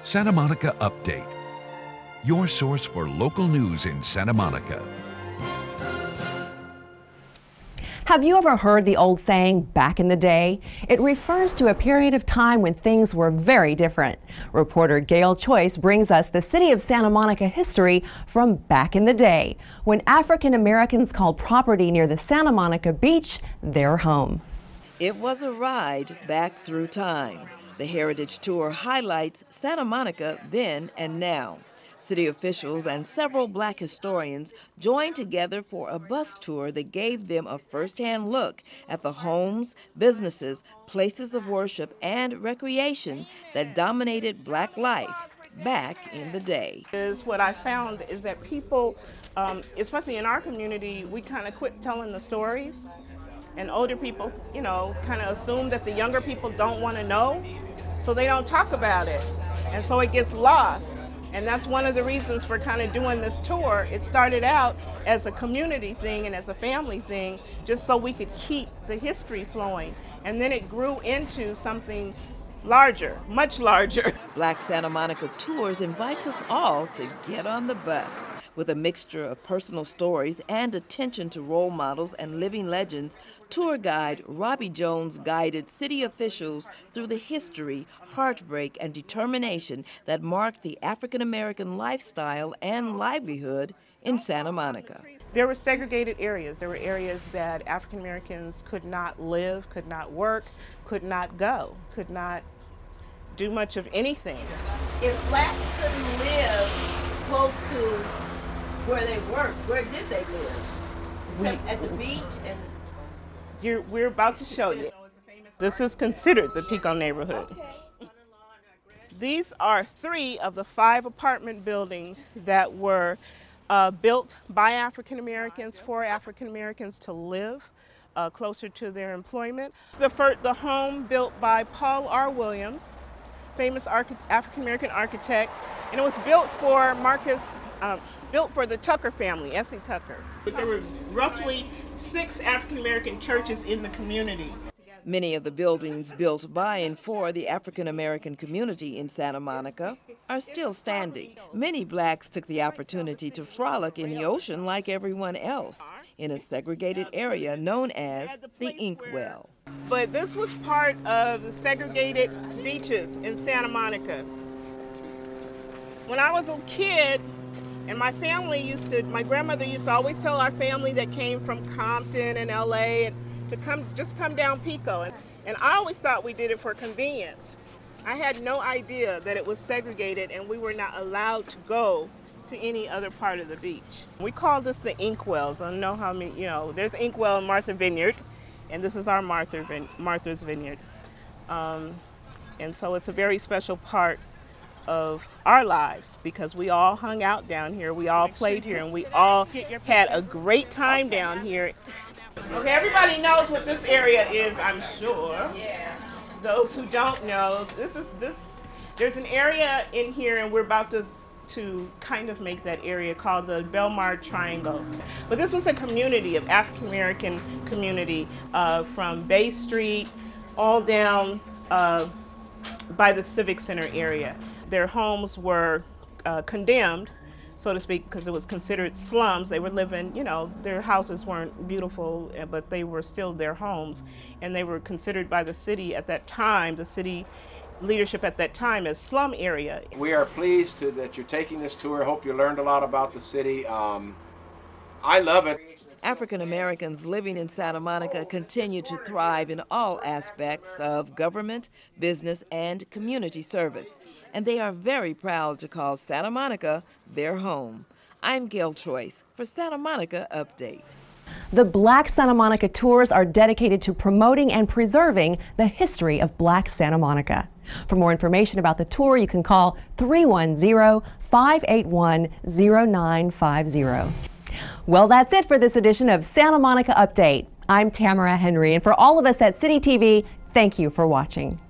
Santa Monica Update, your source for local news in Santa Monica. Have you ever heard the old saying, back in the day? It refers to a period of time when things were very different. Reporter Gail Choice brings us the city of Santa Monica history from back in the day, when African Americans called property near the Santa Monica beach their home. It was a ride back through time. The Heritage Tour highlights Santa Monica then and now. City officials and several Black historians joined together for a bus tour that gave them a first-hand look at the homes, businesses, places of worship, and recreation that dominated Black life back in the day. What I found is that people, especially in our community, we kind of quit telling the stories. And older people, kind of assume that the younger people don't want to know, so they don't talk about it. And so it gets lost. And that's one of the reasons for kind of doing this tour. It started out as a community thing and as a family thing, just so we could keep the history flowing. And then it grew into something larger, much larger. Black Santa Monica Tours invites us all to get on the bus. With a mixture of personal stories and attention to role models and living legends, tour guide Robbie Jones guided city officials through the history, heartbreak, and determination that marked the African American lifestyle and livelihood in Santa Monica. There were segregated areas. There were areas that African Americans could not live, could not work, could not go, could not do much of anything. If Blacks couldn't live close to where they worked, where did they live? Except at the beach and... We're about to show you. This is considered the Pico neighborhood. These are 3 of the 5 apartment buildings that were built by African Americans for African Americans to live closer to their employment. The home built by Paul R. Williams, famous African American architect, and it was built for built for the Tucker family, Essie Tucker. But there were roughly 6 African American churches in the community. Many of the buildings built by and for the African American community in Santa Monica are still standing. Many Blacks took the opportunity to frolic in the ocean like everyone else in a segregated area known as the Inkwell. But this was part of the segregated beaches in Santa Monica. When I was a kid, and my grandmother used to always tell our family that came from Compton and LA and to just come down Pico. And I always thought we did it for convenience. I had no idea that it was segregated and we were not allowed to go to any other part of the beach. We call this the Inkwells. I don't know how many, there's Inkwell and Martha Vineyard, and this is our Martha's Vineyard. And so it's a very special part of our lives because we all hung out down here, we all played here, and we all had a great time down here. Okay, everybody knows what this area is, I'm sure. Yeah. Those who don't know, there's an area in here, and we're about to kind of make that area called the Belmar Triangle. But this was a community of African American community from Bay Street all down by the Civic Center area. Their homes were condemned, so to speak, because it was considered slums. They were living, their houses weren't beautiful, but they were still their homes. And they were considered by the city at that time, the city leadership at that time, as slum area. We are pleased that you're taking this tour. I hope you learned a lot about the city. I love it. African Americans living in Santa Monica continue to thrive in all aspects of government, business, and community service. And they are very proud to call Santa Monica their home. I'm Gail Choice for Santa Monica Update. The Black Santa Monica Tours are dedicated to promoting and preserving the history of Black Santa Monica. For more information about the tour, you can call 310-581-0950. Well, that's it for this edition of Santa Monica Update. I'm Tamara Henry, and for all of us at City TV, thank you for watching.